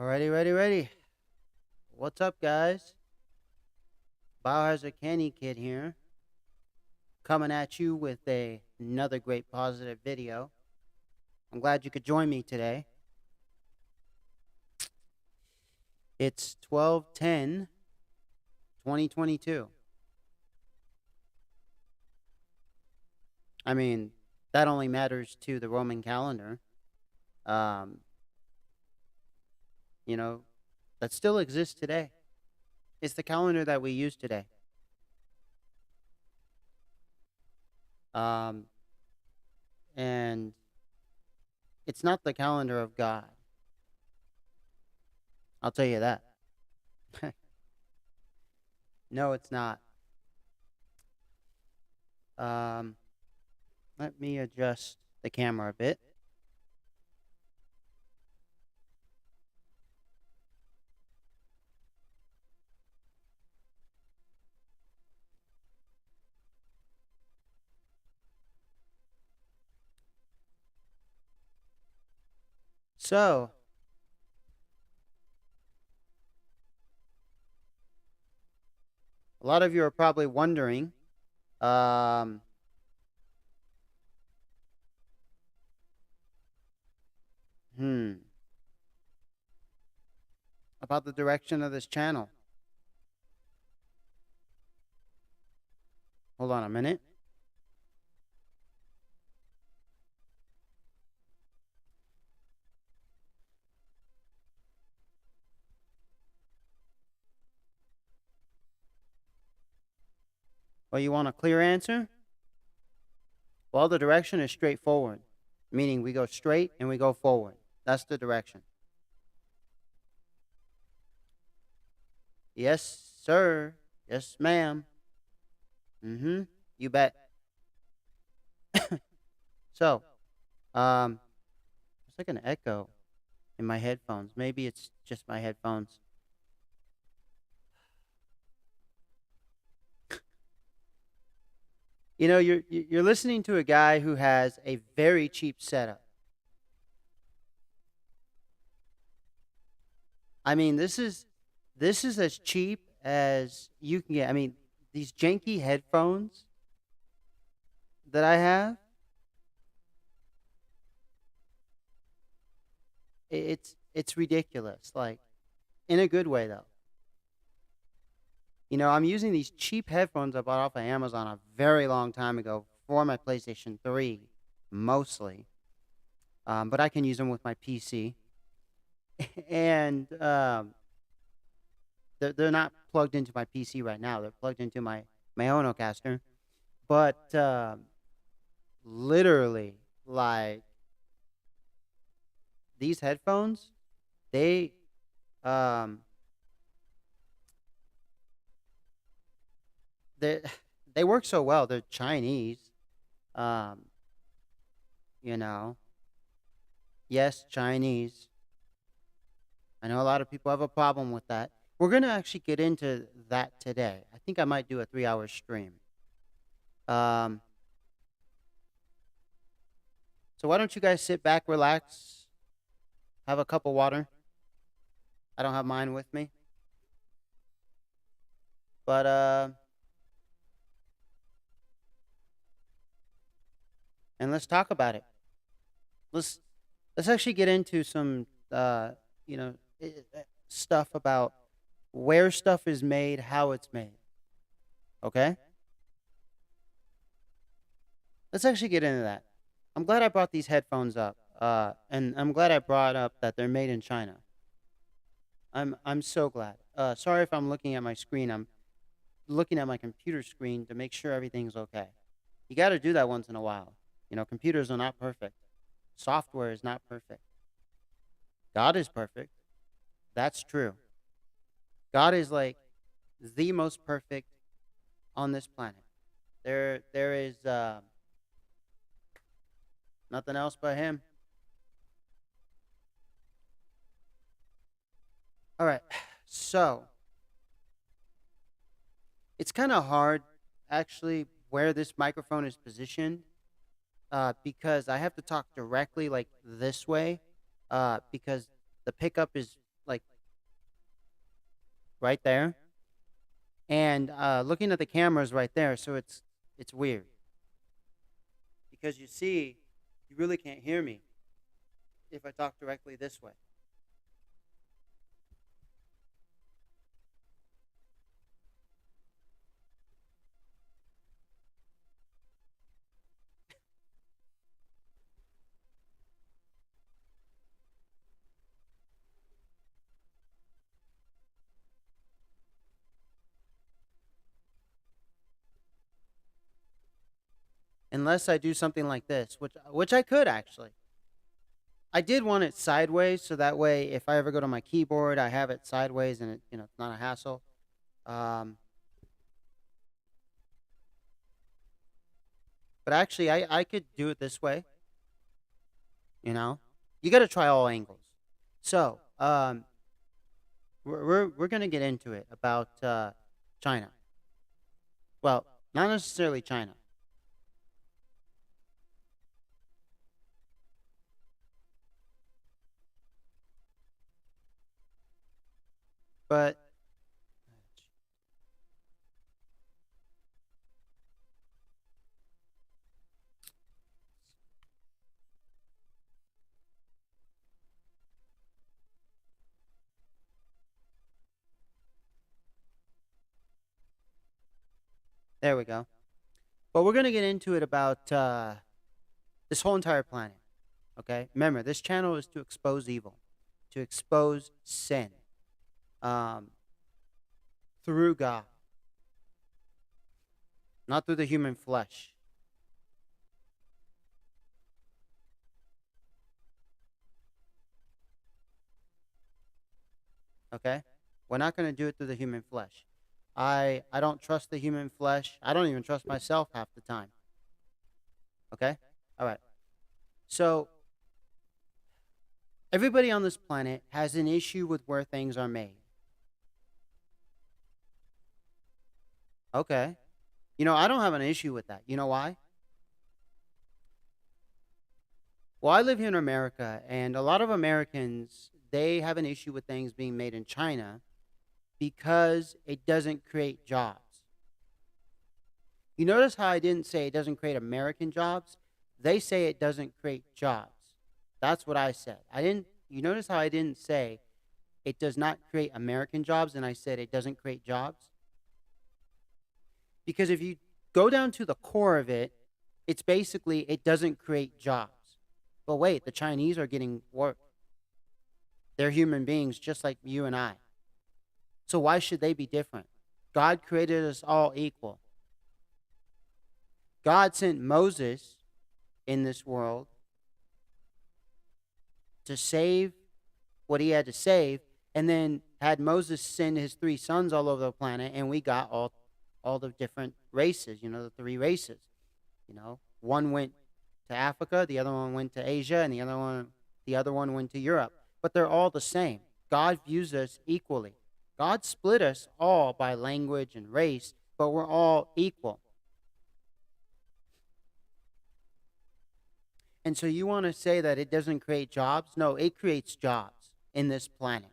Alrighty, ready. What's up, guys? Biohazard Candy Kid here, coming at you with another great positive video. I'm glad you could join me today. It's 12/10/2022. I mean, that only matters to the Roman calendar. Um, you know, that still exists today. It's the calendar that we use today. Um, and it's not the calendar of God. I'll tell you that. No, it's not. Um, Let me adjust the camera a bit. So, a lot of you are probably wondering, um, hmm, about the direction of this channel. Hold on a minute. Well, you want a clear answer? Well, the direction is straightforward, meaning we go straight and we go forward. That's the direction. Yes, sir. Yes, ma'am. Mm-hmm. You bet. So, it's like an echo in my headphones. Maybe it's just my headphones. You know, you're listening to a guy who has a very cheap setup. I mean, this is as cheap as you can get. I mean, these janky headphones that I have, it's ridiculous. Like in a good way though. You know, I'm using these cheap headphones I bought off of Amazon a very long time ago for my PlayStation 3, mostly. But I can use them with my PC. And they're not plugged into my PC right now. They're plugged into my Onocaster. But literally, like these headphones, they um they they work so well. They're Chinese. Um, you know, yes, Chinese. I know a lot of people have a problem with that. We're gonna actually get into that today. I think I might do a 3 hour stream. Um, so why don't you guys sit back, relax, have a cup of water. I don't have mine with me, but and let's talk about it. Let's let's actually get into some you know stuff about where stuff is made, how it's made. Okay, let's actually get into that. I'm glad I brought these headphones up, and I'm glad I brought up that they're made in China. I'm so glad. Sorry if I'm looking at my screen. I'm looking at my computer screen to make sure everything's okay. You got to do that once in a while. You know, computers are not perfect. Software is not perfect. God is perfect. That's true. God is like the most perfect on this planet. There is nothing else but Him. All right. So it's kind of hard, actually, where this microphone is positioned, because I have to talk directly like this way, because the pickup is like right there, and looking at the cameras right there. So it's weird because you see, you really can't hear me if I talk directly this way. Unless I do something like this, which I could actually. I did want it sideways, so that way, if I ever go to my keyboard, I have it sideways, and it's not a hassle. Um, but actually, I could do it this way. You know, you got to try all angles. So, we're gonna get into it about China. Well, not necessarily China, but there we go. But we're gonna get into it about this whole entire planet. Okay, remember, this channel is to expose evil, to expose sin, um, through God, not through the human flesh. Okay, we're not gonna do it through the human flesh. I don't trust the human flesh. I don't even trust myself half the time. Okay, all right. So everybody on this planet has an issue with where things are made. Okay. I don't have an issue with that. You know why? Well, I live here in America, and a lot of Americans, they have an issue with things being made in China because it doesn't create jobs. You notice how I didn't say it doesn't create American jobs? They say it doesn't create jobs. That's what I said. I didn't You notice how I didn't say it does not create American jobs and I said it doesn't create jobs? Because if you go down to the core of it, it's basically it doesn't create jobs. But wait, the Chinese are getting work. They're human beings just like you and I. So why should they be different? God created us all equal. God sent Moses in this world to save what he had to save, and then had Moses send his three sons all over the planet, and we got all the different races, the three races. One went to Africa, the other one went to Asia, and the other one went to Europe. But they're all the same. God views us equally. God split us all by language and race, but we're all equal. And so you want to say that it doesn't create jobs? No, it creates jobs in this planet.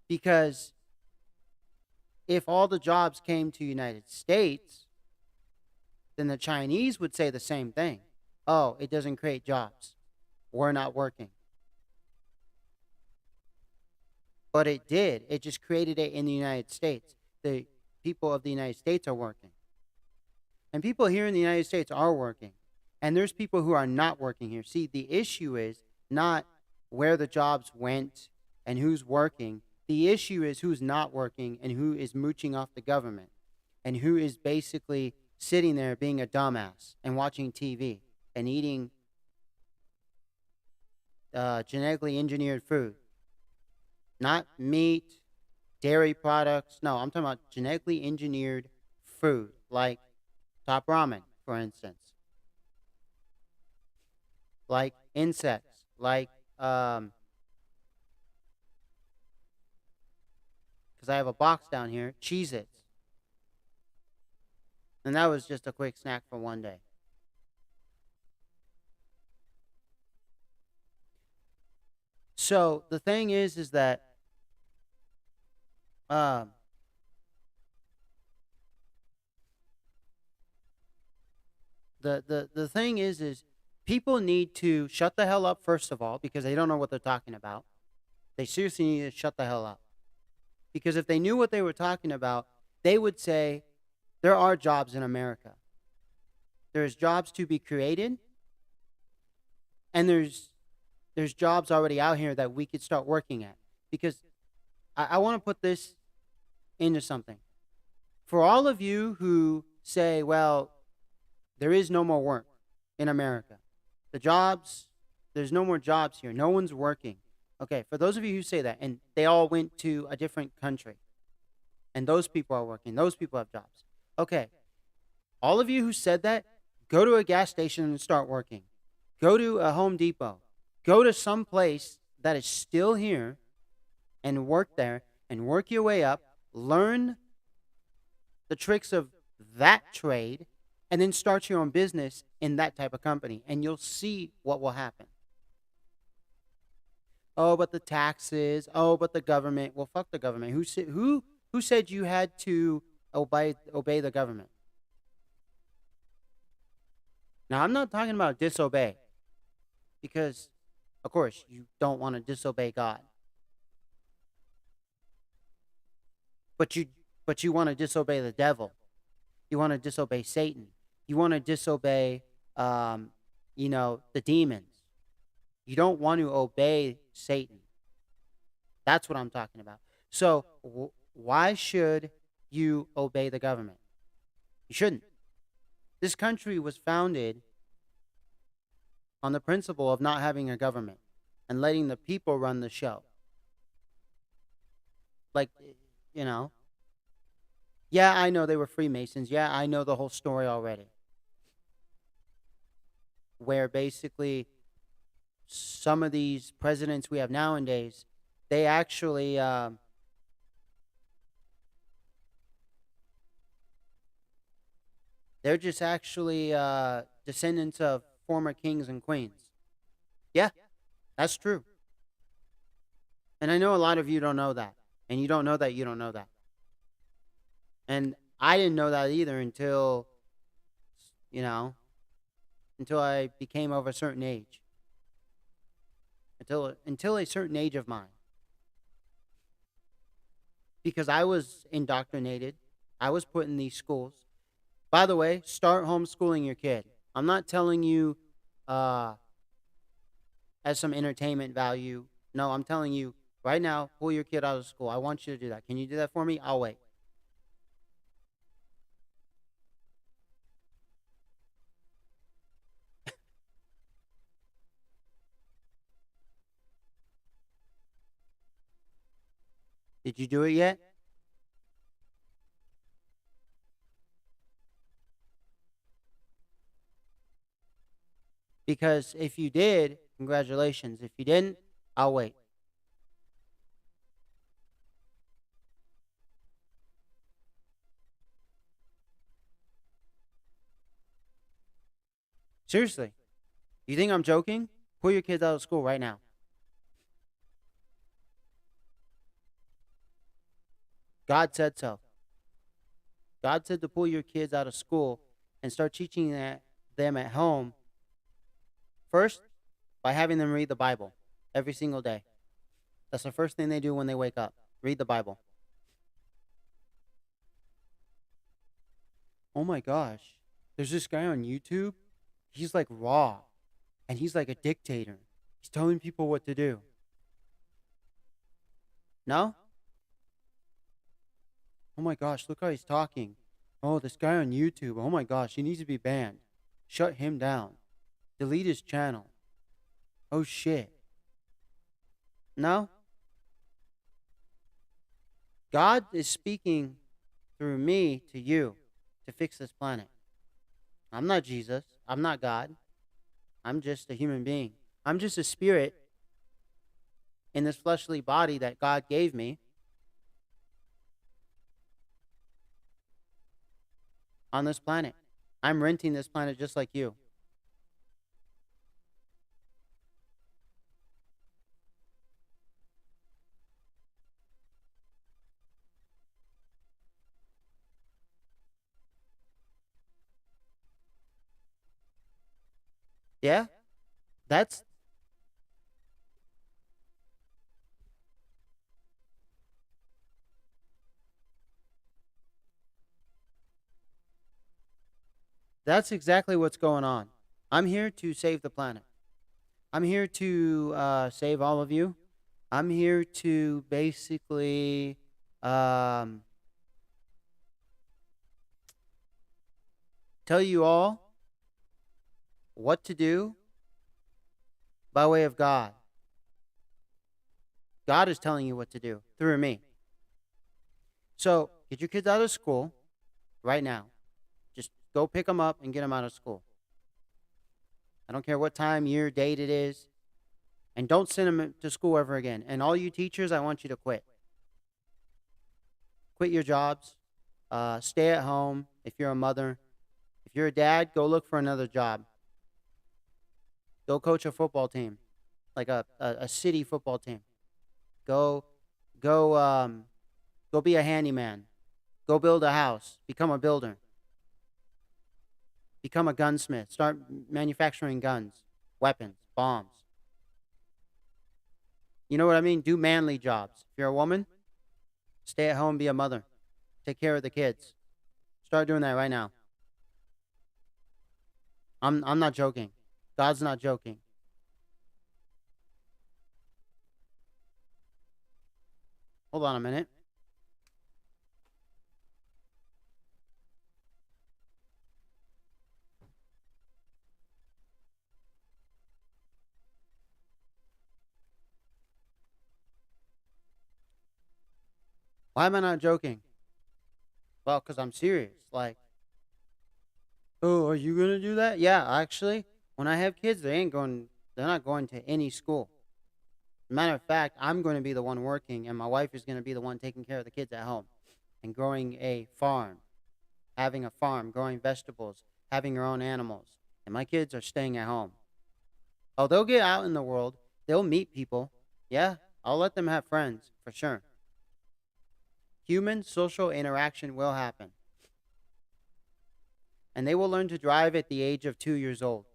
Because if all the jobs came to United States, then the Chinese would say the same thing. Oh, it doesn't create jobs. We're not working. But it did. It just created it in the United States. The people of the United States are working. And people here in the United States are working. And there's people who are not working here. See, the issue is not where the jobs went and who's working. The issue is who's not working and who is mooching off the government and who is basically sitting there being a dumbass and watching TV and eating genetically engineered food. Not meat, dairy products. No, I'm talking about genetically engineered food, like top ramen, for instance, like insects, like because I have a box down here, Cheez Its. And that was just a quick snack for one day. So the thing is that um, the thing is people need to shut the hell up first of all because they don't know what they're talking about. They seriously need to shut the hell up because if they knew what they were talking about, they would say there are jobs in America. There's jobs to be created, and there's jobs already out here that we could start working at. Because I want to put this into something. For all of you who say, well, there is no more work in America, the jobs, there's no more jobs here, no one's working. Okay, for those of you who say that, and they all went to a different country, and those people are working, those people have jobs. Okay, all of you who said that, go to a gas station and start working. Go to a Home Depot. Go to some place that is still here and work there and work your way up. Learn the tricks of that trade and then start your own business in that type of company and you'll see what will happen. Oh, but the taxes. Oh, but the government. Well, fuck the government. Who said you had to obey the government? Now, I'm not talking about disobey because, of course, you don't want to disobey God, but you want to disobey the devil. You want to disobey Satan. You want to disobey, the demons. You don't want to obey Satan. That's what I'm talking about. So, why should you obey the government? You shouldn't. This country was founded on the principle of not having a government and letting the people run the show. Like, you know, yeah, I know they were Freemasons. Yeah, I know the whole story already. Where basically some of these presidents we have nowadays, they actually, they're just actually descendants of former kings and queens. Yeah, that's true. And I know a lot of you don't know that. And you don't know that you don't know that. And I didn't know that either you know, until I became of a certain age. Until a certain age of mine. Because I was indoctrinated. I was put in these schools. By the way, start homeschooling your kid. I'm not telling you uh, as some entertainment value. No, I'm telling you right now, pull your kid out of school. I want you to do that. Can you do that for me? I'll wait. Did you do it yet? Because if you did, congratulations. If you didn't, I'll wait. Seriously. You think I'm joking? Pull your kids out of school right now. God said so. God said to pull your kids out of school and start teaching them at home first by having them read the Bible every single day. That's the first thing they do when they wake up. Read the Bible. Oh my gosh. There's this guy on YouTube. He's like raw and he's like a dictator. He's telling people what to do. No? Oh my gosh, look how he's talking. Oh, this guy on YouTube. Oh my gosh, he needs to be banned. Shut him down. Delete his channel. Oh shit. No? God is speaking through me to you to fix this planet. I'm not Jesus. I'm not God. I'm just a human being. I'm just a spirit in this fleshly body that God gave me on this planet. I'm renting this planet just like you. Yeah, that's that's exactly what's going on. I'm here to save the planet. I'm here to save all of you. I'm here to basically um, tell you all what to do by way of God. God is telling you what to do through me. So get your kids out of school right now. Just go pick them up and get them out of school. I don't care what time, year, date it is. And don't send them to school ever again. And all you teachers, I want you to quit. Quit your jobs. Stay at home if you're a mother. If you're a dad, go look for another job. Go coach a football team, like a city football team. Go, go, go be a handyman. Go build a house. Become a builder. Become a gunsmith. Start manufacturing guns, weapons, bombs. You know what I mean? Do manly jobs. If you're a woman, stay at home, be a mother. Take care of the kids. Start doing that right now. I'm not joking. God's not joking. Hold on a minute. Why am I not joking? Well, because I'm serious. Like, oh, are you gonna do that? Yeah, actually, when I have kids, they ain't going. They're not going to any school. Matter of fact, I'm going to be the one working, and my wife is going to be the one taking care of the kids at home and growing a farm, having a farm, growing vegetables, having her own animals. And my kids are staying at home. Oh, they'll get out in the world. They'll meet people. Yeah, I'll let them have friends for sure. Human social interaction will happen. And they will learn to drive at the age of 2 years old.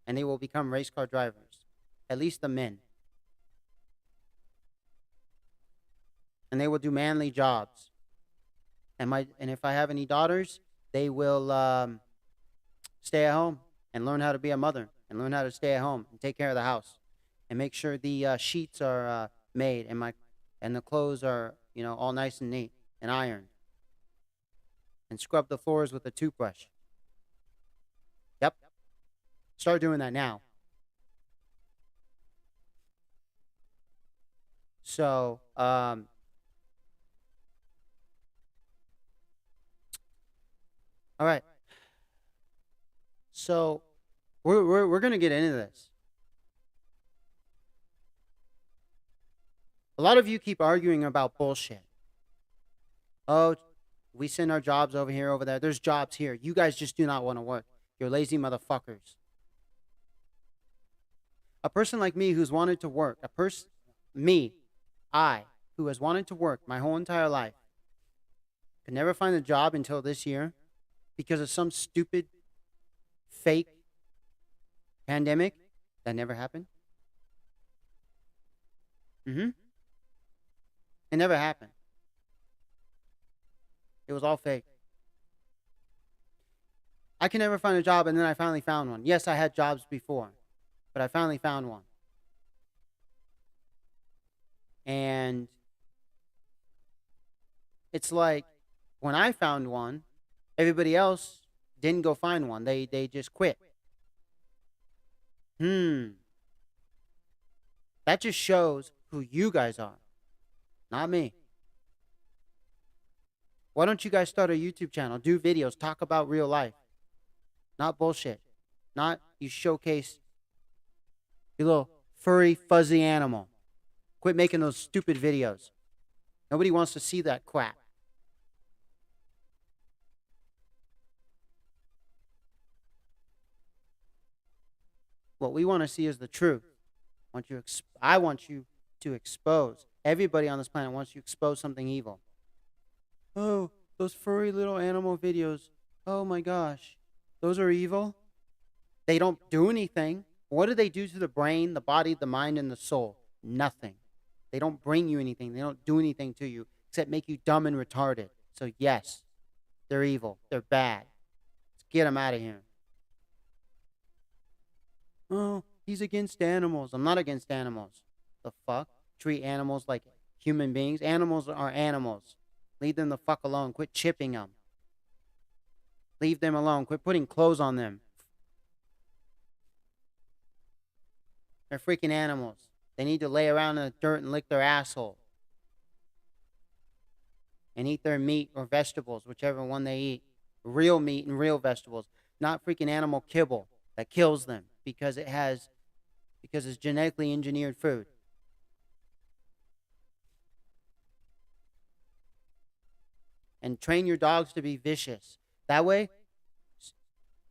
And they will become race car drivers. At least the men. And they will do manly jobs. And if I have any daughters, they will stay at home and learn how to be a mother and learn how to stay at home and take care of the house and make sure the sheets are made and the clothes are all nice and neat and ironed and scrub the floors with a toothbrush. Yep, start doing that now. So all right. So we're gonna get into this. A lot of you keep arguing about bullshit. Oh, we send our jobs over here, over there. There's jobs here. You guys just do not want to work. You're lazy motherfuckers. A person like me who's wanted to work, me, I, who has wanted to work my whole entire life, could never find a job until this year because of some stupid, fake pandemic that never happened. Mm-hmm. It never happened. It was all fake. I can never find a job, and then I finally found one. Yes, I had jobs before, but I finally found one. And it's like when I found one, everybody else didn't go find one. They just quit. Hmm. That just shows who you guys are, not me. Why don't you guys start a YouTube channel, do videos, talk about real life, not bullshit, not you showcase your little furry, fuzzy animal. Quit making those stupid videos. Nobody wants to see that crap. What we want to see is the truth. I want you to expose. Everybody on this planet wants you to expose something evil. Oh, those furry little animal videos. Oh my gosh. Those are evil? They don't do anything. What do they do to the brain, the body, the mind, and the soul? Nothing. They don't bring you anything. They don't do anything to you except make you dumb and retarded. So, yes, they're evil. They're bad. Let's get them out of here. Oh, he's against animals. I'm not against animals. The fuck? Treat animals like human beings. Animals are animals. Leave them the fuck alone. Quit chipping them. Leave them alone. Quit putting clothes on them. They're freaking animals. They need to lay around in the dirt and lick their asshole. And eat their meat or vegetables, whichever one they eat. Real meat and real vegetables. Not freaking animal kibble that kills them because it's genetically engineered food. And train your dogs to be vicious. That way,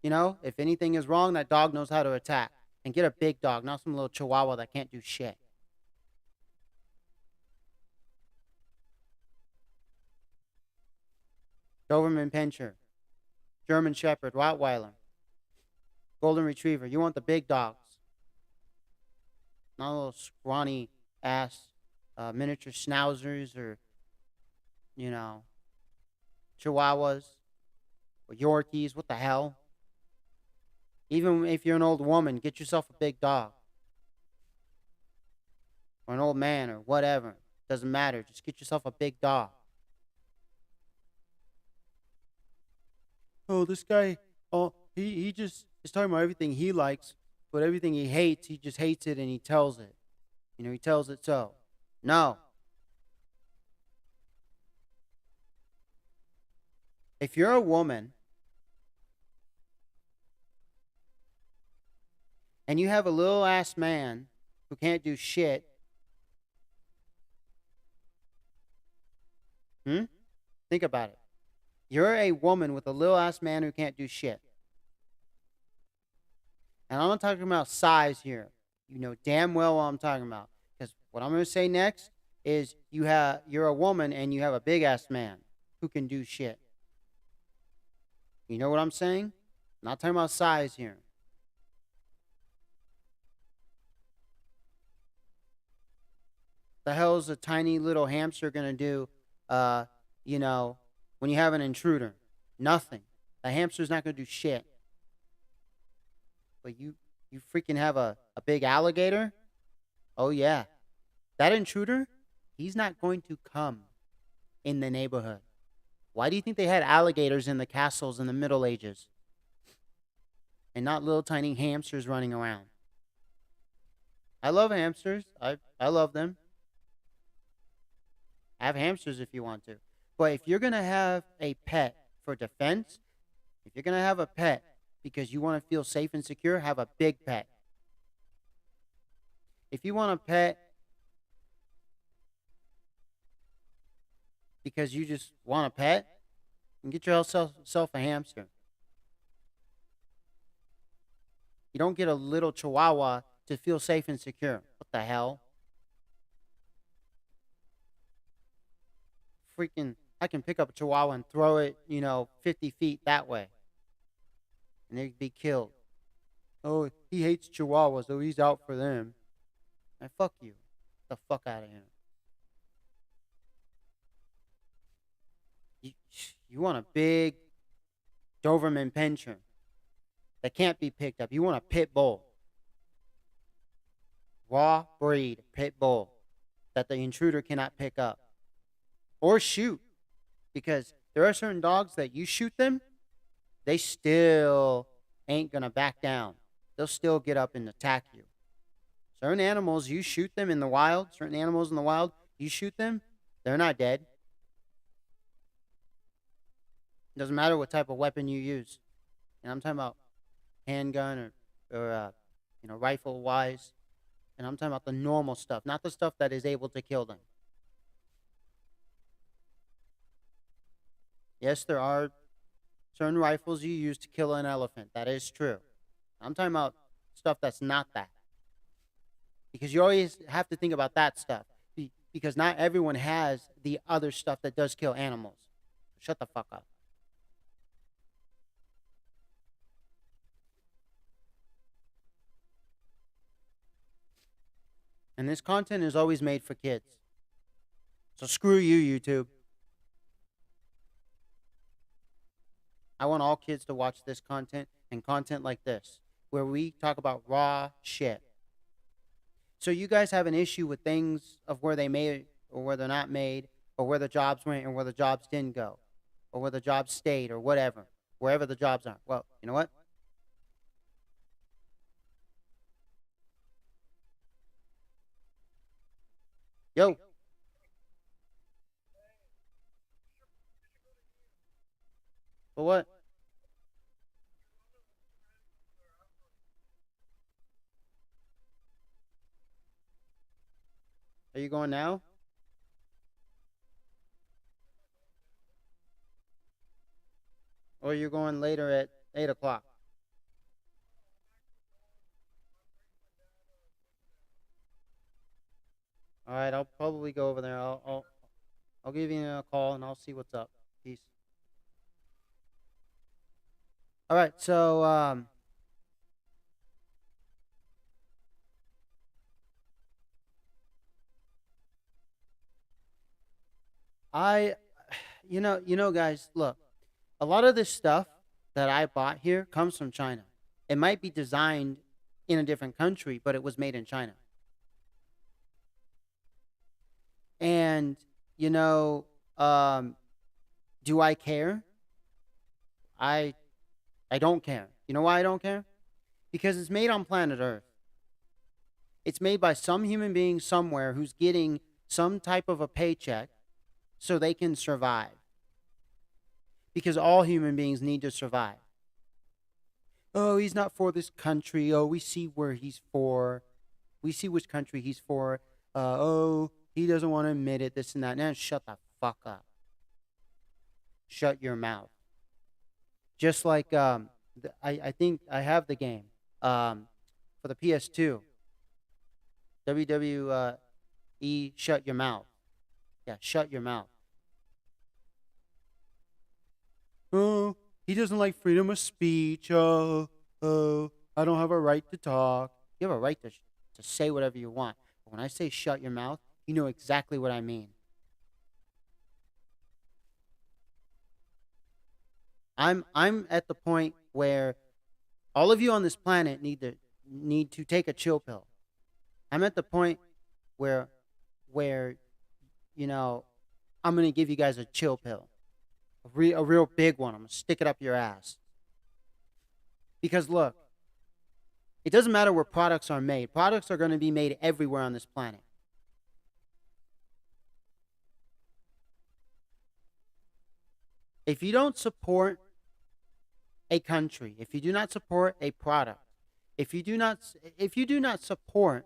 if anything is wrong, that dog knows how to attack. And get a big dog, not some little chihuahua that can't do shit. Doberman Pinscher, German Shepherd, Rottweiler, Golden Retriever. You want the big dogs. Not little scrawny ass miniature schnauzers or, chihuahuas or Yorkies. What the hell? Even if you're an old woman, get yourself a big dog. Or an old man or whatever. Doesn't matter. Just get yourself a big dog. Oh, this guy, he just is talking about everything he likes, but everything he hates, he just hates it and he tells it. He tells it so. No. If you're a woman and you have a little ass man who can't do shit, think about it. You're a woman with a little ass man who can't do shit. And I'm not talking about size here. You know damn well what I'm talking about. Because what I'm going to say next is you're a woman and you have a big ass man who can do shit. You know what I'm saying? I'm not talking about size here. The hell is a tiny little hamster going to do, when you have an intruder? Nothing. The hamster's not going to do shit. But you freaking have a big alligator? Oh, yeah. That intruder, he's not going to come in the neighborhood. Why do you think they had alligators in the castles in the Middle Ages? And not little tiny hamsters running around. I love hamsters. I love them. Have hamsters if you want to. But if you're going to have a pet for defense, if you're going to have a pet because you want to feel safe and secure, have a big pet. If you want a pet because you just want a pet, then get yourself a hamster. You don't get a little chihuahua to feel safe and secure. What the hell? Freaking, I can pick up a chihuahua and throw it, 50 feet that way. And they'd be killed. Oh, he hates chihuahuas, so he's out for them. Man, fuck you. Get the fuck out of here. You want a big Doberman Pinscher that can't be picked up. You want a pit bull. Raw breed pit bull that the intruder cannot pick up. Or shoot. Because there are certain dogs that you shoot them, they still ain't going to back down. They'll still get up and attack you. Certain animals, you shoot them in the wild, you shoot them, they're not dead. Doesn't matter what type of weapon you use. And I'm talking about handgun or rifle wise. And I'm talking about the normal stuff, not the stuff that is able to kill them. Yes, there are certain rifles you use to kill an elephant. That is true. I'm talking about stuff that's not that. Because you always have to think about that stuff. Because not everyone has the other stuff that does kill animals. Shut the fuck up. And this content is always made for kids. So screw you, YouTube. I want all kids to watch this content and content like this, where we talk about raw shit. So you guys have an issue with things of where they made or where they're not made, or where the jobs went or where the jobs didn't go, or where the jobs stayed or whatever, wherever the jobs are. Well, you know what? Yo, for what? Are you going now? Or are you going later at 8 o'clock? All right, I'll probably go over there. I'll give you a call and I'll see what's up. Peace. All right, so I, guys, look, a lot of this stuff that I bought here comes from China. It might be designed in a different country, but it was made in China. And you know, um, do I care? I I don't care. You know why I don't care? Because it's made on planet Earth. It's made by some human being somewhere who's getting some type of a paycheck so they can survive. Because all human beings need to survive. Oh, he's not for this country. Oh, we see where he's for. We see which country he's for. Oh, he doesn't want to admit it, this and that. Now shut the fuck up. Shut your mouth. Just like I think I have the game for the PS2. WWE Shut Your Mouth. Yeah, shut your mouth. Oh, he doesn't like freedom of speech. Oh, I don't have a right to talk. You have a right to say whatever you want. But when I say shut your mouth, you know exactly what I mean. I'm at the point where all of you on this planet need to take a chill pill. I'm at the point where where you know I'm gonna give you guys a chill pill, a real big one. I'm gonna stick it up your ass because look, it doesn't matter where products are made. Products are going to be made everywhere on this planet. If you don't support a country, if you do not support a product, if you do not support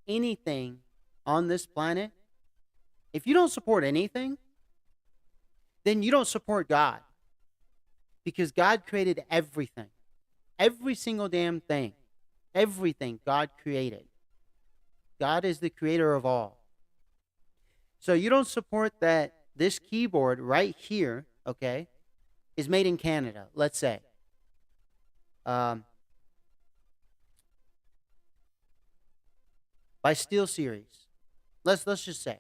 anything on this planet, if you don't support anything, then you don't support God because God created everything. Every single damn thing. Everything God created. God is the creator of all. So you don't support that this keyboard right here, okay, is made in Canada, let's say. Um, by Steel Series. Let's just say.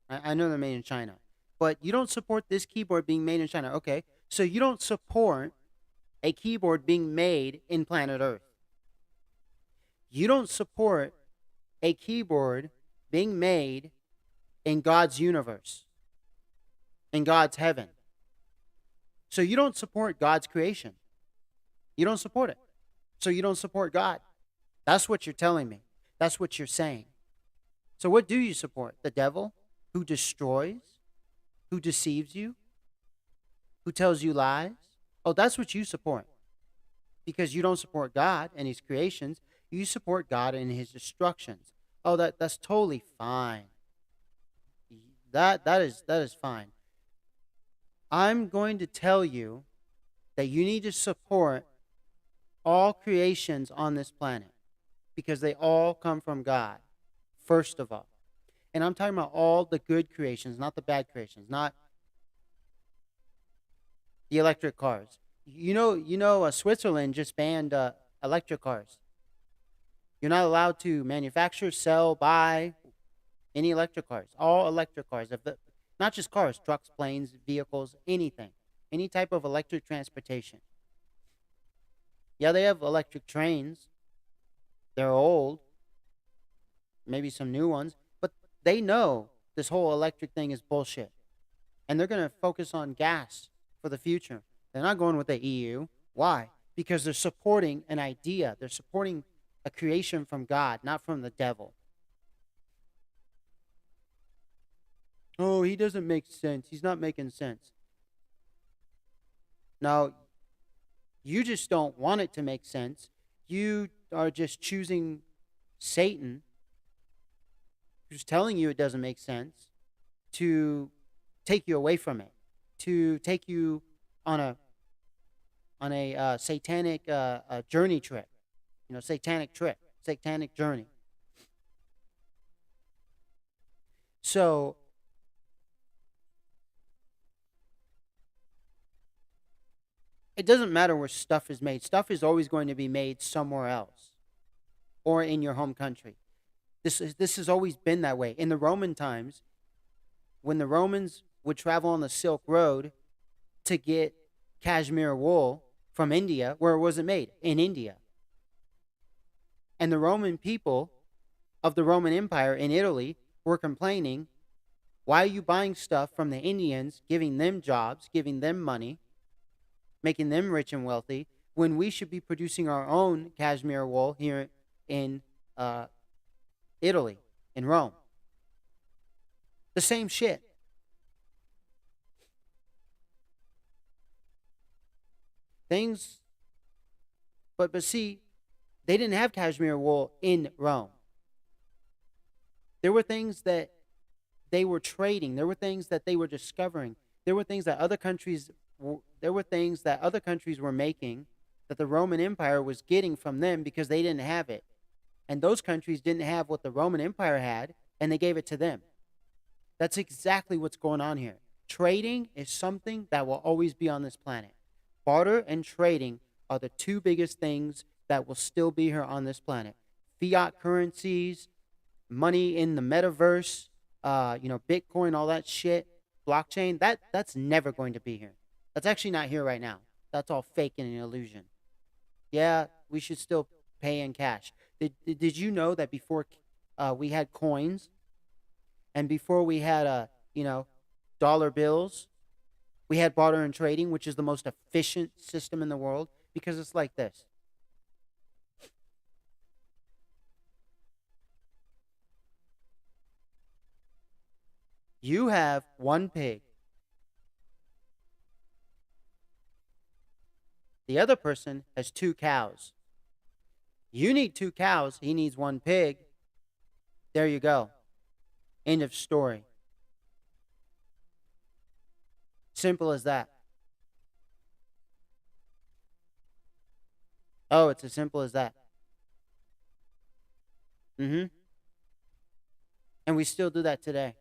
I know they're made in China. But you don't support this keyboard being made in China. Okay. So you don't support a keyboard being made in planet Earth. You don't support a keyboard being made in God's universe, in God's heaven. So you don't support God's creation. You don't support it. So you don't support God. That's what you're telling me. That's what you're saying. So what do you support? The devil who destroys, who deceives you, who tells you lies? Oh, that's what you support. Because you don't support God and his creations, you support God and his destructions. Oh, that's totally fine. That is fine. I'm going to tell you that you need to support all creations on this planet because they all come from God, first of all. And I'm talking about all the good creations, not the bad creations, not the electric cars. Switzerland just banned electric cars. You're not allowed to manufacture, sell, buy any electric cars. All electric cars, not just cars, trucks, planes, vehicles, anything, any type of electric transportation. Yeah, they have electric trains. They're old, maybe some new ones, but they know this whole electric thing is bullshit, and they're gonna focus on gas for the future. They're not going with the EU. Why? Because they're supporting an idea. They're supporting a creation from God, not from the devil. Oh, he doesn't make sense. He's not making sense. Now, you just don't want it to make sense. You are just choosing Satan, who's telling you it doesn't make sense, to take you away from it, to take you on a satanic journey trip. Satanic trip, satanic journey. So it doesn't matter where stuff is made. Stuff is always going to be made somewhere else or in your home country. This has always been that way. In the Roman times, when the Romans would travel on the Silk Road to get cashmere wool from India, where it wasn't made in India. And the Roman people of the Roman Empire in Italy were complaining, why are you buying stuff from the Indians, giving them jobs, giving them money, making them rich and wealthy, when we should be producing our own cashmere wool here in Italy, in Rome? The same shit. Things, but see, they didn't have cashmere wool in Rome. There were things that they were trading. There were things that they were discovering. There were things that other countries were making that the Roman Empire was getting from them because they didn't have it. And those countries didn't have what the Roman Empire had, and they gave it to them. That's exactly what's going on here. Trading is something that will always be on this planet. Barter and trading are the two biggest things that will still be here on this planet. Fiat currencies, money in the metaverse, Bitcoin, all that shit, blockchain, that's never going to be here. That's actually not here right now. That's all fake and an illusion. Yeah, we should still pay in cash. Did you know that before we had coins and before we had dollar bills, we had barter and trading, which is the most efficient system in the world, because it's like this. You have one pig. The other person has two cows. You need two cows. He needs one pig. There you go. End of story. Simple as that. Oh, it's as simple as that. Mm-hmm. And we still do that today.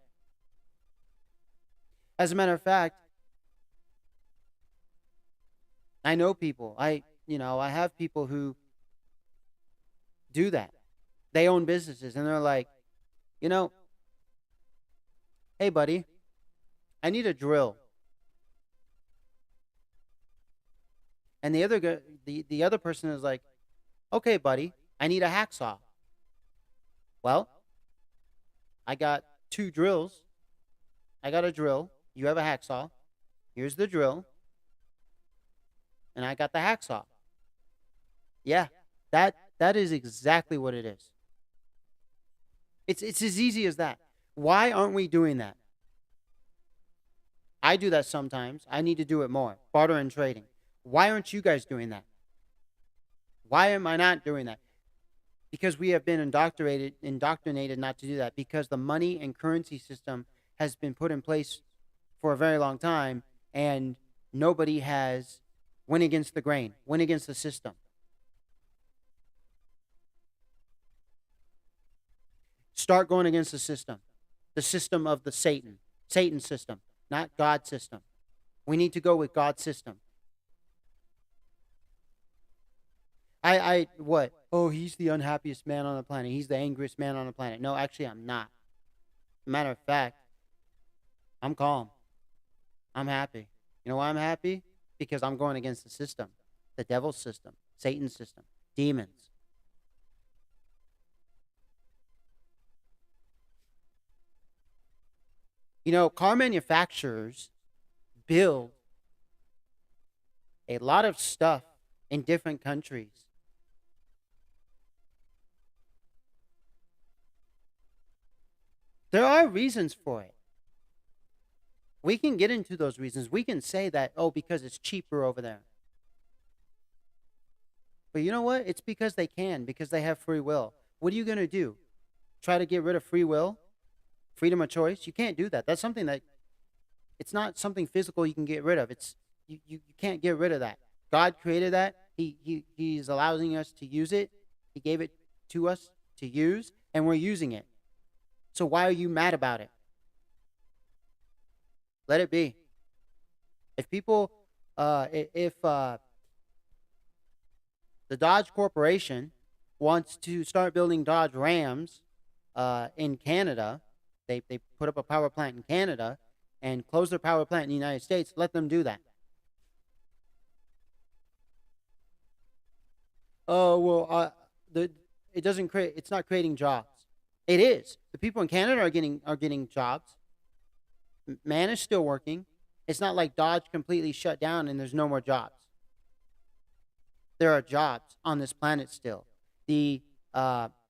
As a matter of fact, I know people. I have people who do that. They own businesses and they're like, you know, hey buddy, I need a drill. And the other person is like, okay buddy, I need a hacksaw. Well, I got two drills. I got a drill. You have a hacksaw. Here's the drill. And I got the hacksaw. Yeah, that is exactly what it is. It's as easy as that. Why aren't we doing that? I do that sometimes. I need to do it more. Barter and trading. Why aren't you guys doing that? Why am I not doing that? Because we have been indoctrinated not to do that. Because the money and currency system has been put in place for a very long time, and nobody has went against the grain, went against the system. Start going against the system of the Satan system, not God's system. We need to go with God's system. What? Oh, he's the unhappiest man on the planet. He's the angriest man on the planet. No, actually, I'm not. Matter of fact, I'm calm. I'm happy. You know why I'm happy? Because I'm going against the system, the devil's system, Satan's system, demons. You know, car manufacturers build a lot of stuff in different countries. There are reasons for it. We can get into those reasons. We can say that, oh, because it's cheaper over there. But you know what? It's because they can, because they have free will. What are you going to do? Try to get rid of free will? Freedom of choice? You can't do that. That's something that, it's not something physical you can get rid of. You can't get rid of that. God created that. He's allowing us to use it. He gave it to us to use, and we're using it. So why are you mad about it? Let it be. If people, if the Dodge Corporation wants to start building Dodge Rams in Canada, they put up a power plant in Canada and close their power plant in the United States, let them do that. Oh, well, it doesn't create, it's not creating jobs. It is. The people in Canada are getting jobs. Man is still working. It's not like Dodge completely shut down and there's no more jobs. There are jobs on this planet still. The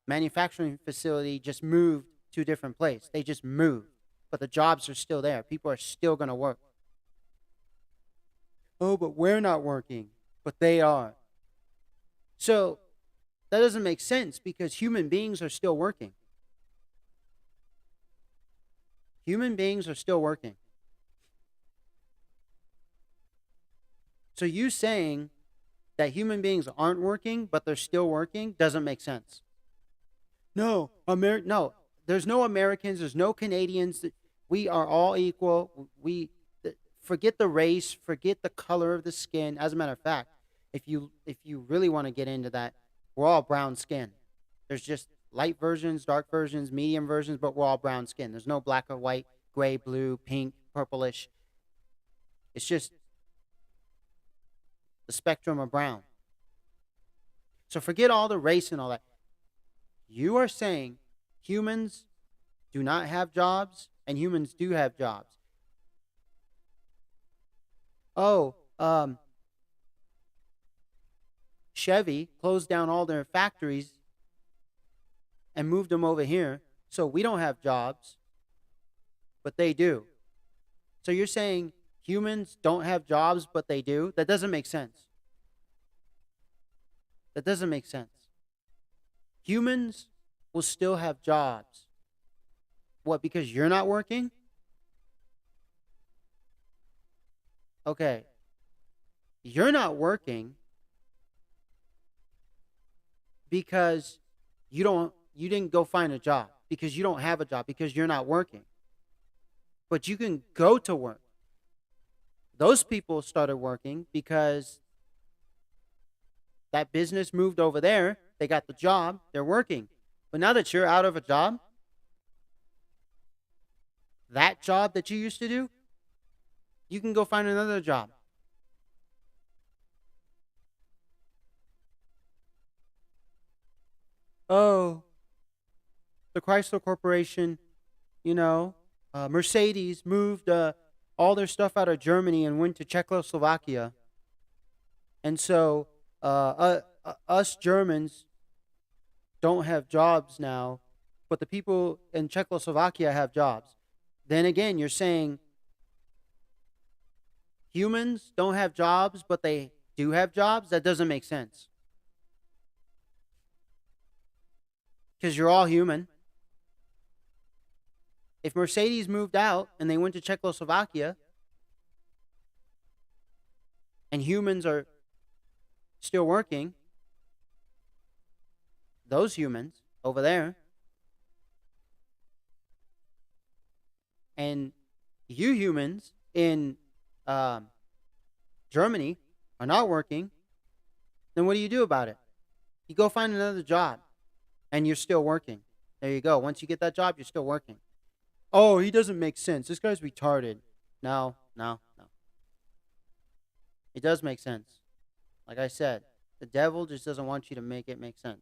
manufacturing facility just moved to a different place. They just moved, but the jobs are still there. People are still going to work. Oh, but we're not working, but they are. So that doesn't make sense because human beings are still working. Human beings are still working. So you saying that human beings aren't working, but they're still working, doesn't make sense. No, no, there's no Americans, there's no Canadians. We are all equal. Forget the race, forget the color of the skin. As a matter of fact, if you really want to get into that, we're all brown skin. There's just light versions, dark versions, medium versions, but we're all brown skin. There's no black or white, gray, blue, pink, purplish. It's just the spectrum of brown. So forget all the race and all that. You are saying humans do not have jobs and humans do have jobs. Oh, Chevy closed down all their factories and moved them over here, so we don't have jobs, but they do. So you're saying humans don't have jobs, but they do? That doesn't make sense. That doesn't make sense. Humans will still have jobs. What, because you're not working? Okay. You're not working because you didn't go find a job, because you don't have a job, because you're not working. But you can go to work. Those people started working because that business moved over there. They got the job. They're working. But now that you're out of a job, that job that you used to do, you can go find another job. Oh, the Chrysler Corporation, Mercedes moved all their stuff out of Germany and went to Czechoslovakia. And so us Germans don't have jobs now, but the people in Czechoslovakia have jobs. Then again, you're saying humans don't have jobs, but they do have jobs? That doesn't make sense. Because you're all human. If Mercedes moved out and they went to Czechoslovakia and humans are still working, those humans over there, and you humans in Germany are not working, then what do you do about it? You go find another job and you're still working. There you go. Once you get that job, you're still working. Oh, he doesn't make sense. This guy's retarded. No, no, no. It does make sense. Like I said, the devil just doesn't want you to make it make sense.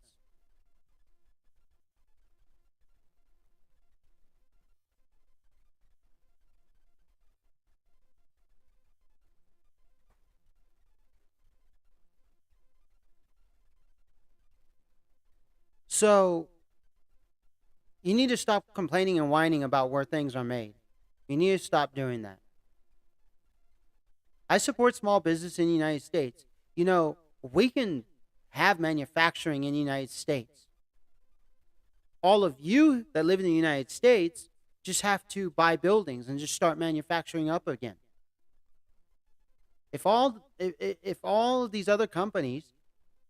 So, you need to stop complaining and whining about where things are made. You need to stop doing that. I support small business in the United States. You know, we can have manufacturing in the United States. All of you that live in the United States just have to buy buildings and just start manufacturing up again. If all of these other companies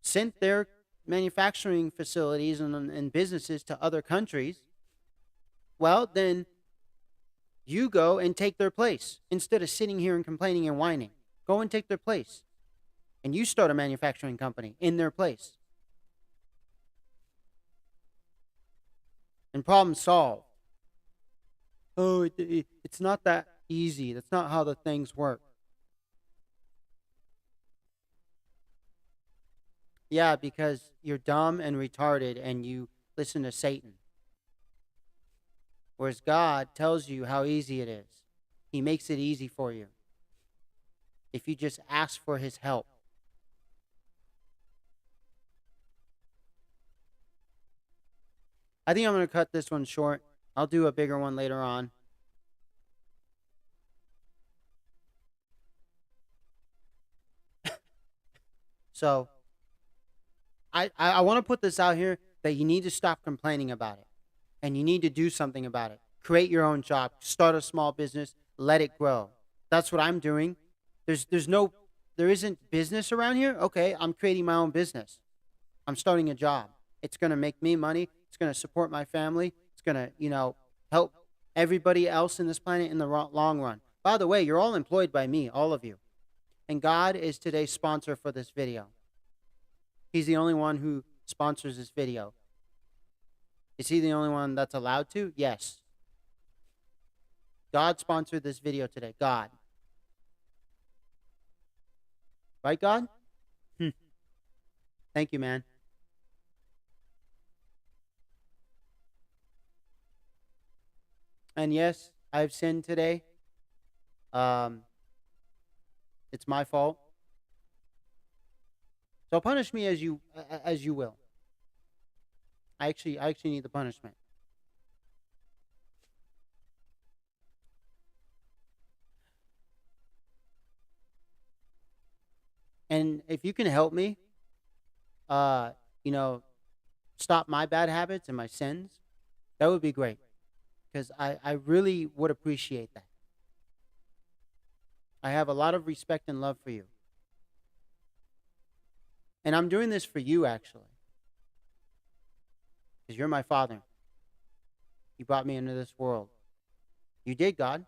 sent their manufacturing facilities and businesses to other countries, well, then you go and take their place instead of sitting here and complaining and whining. Go and take their place, and you start a manufacturing company in their place, and problem solved. Oh, it's not that easy. That's not how the things work. Yeah, because you're dumb and retarded, and you listen to Satan. Whereas God tells you how easy it is. He makes it easy for you if you just ask for his help. I think I'm going to cut this one short. I'll do a bigger one later on. So, I want to put this out here that you need to stop complaining about it. And you need to do something about it. Create your own job. Start a small business. Let it grow. That's what I'm doing. There's no there isn't business around here. Okay, I'm creating my own business. I'm starting a job. It's going to make me money. It's going to support my family. It's going to, help everybody else in this planet in the long run. By the way, you're all employed by me, all of you. And God is today's sponsor for this video. He's the only one who sponsors this video. Is he the only one that's allowed to? Yes. God sponsored this video today. God. Right, God? Hmm. Thank you, man. And yes, I've sinned today. Um, it's my fault. So punish me as you will. I actually need the punishment. And if you can help me, uh, you know, stop my bad habits and my sins, that would be great. Because I really would appreciate that. I have a lot of respect and love for you. And I'm doing this for you, actually. Because you're my father. You brought me into this world. You did, God.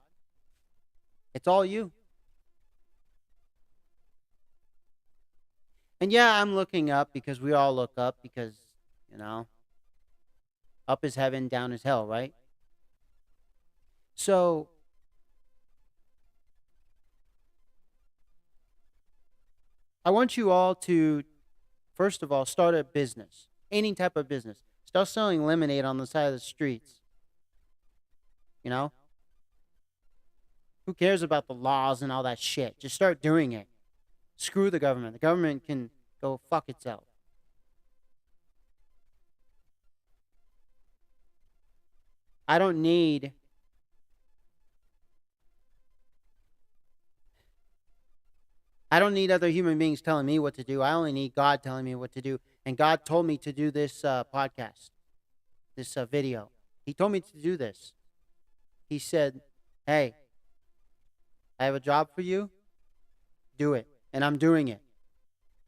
It's all you. And yeah, I'm looking up because we all look up because, you know, up is heaven, down is hell, right? So I want you all to, first of all, start a business, any type of business. Start selling lemonade on the side of the streets. You know, who cares about the laws and all that shit? Just start doing it. Screw the government. The government can go fuck itself. I don't need I don't need other human beings telling me what to do. I only need God telling me what to do. And God told me to do this podcast, this video. He told me to do this. He said, "Hey, I have a job for you. Do it." And I'm doing it.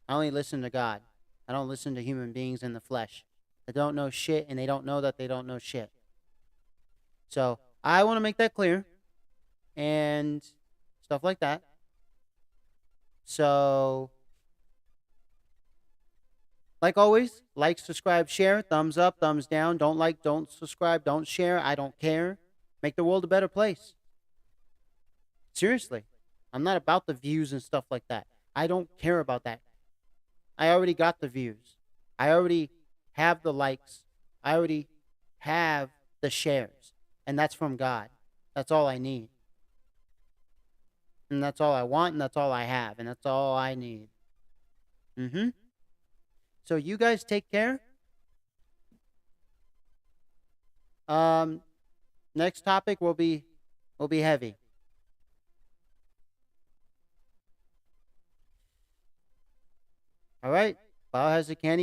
I only listen to God. I don't listen to human beings in the flesh. They don't know shit, and they don't know that they don't know shit. So I want to make that clear and stuff like that. So Like always, like, subscribe, share, thumbs up, thumbs down. Don't like, don't subscribe, don't share. I don't care. Make the world a better place. Seriously. I'm not about the views and stuff like that. I don't care about that. I already got the views. I already have the likes. I already have the shares. And that's from God. That's all I need. And that's all I want, and that's all I have, and that's all I need. Mm-hmm. So you guys take care. Um, Next topic will be heavy. All right. Biohazard candy.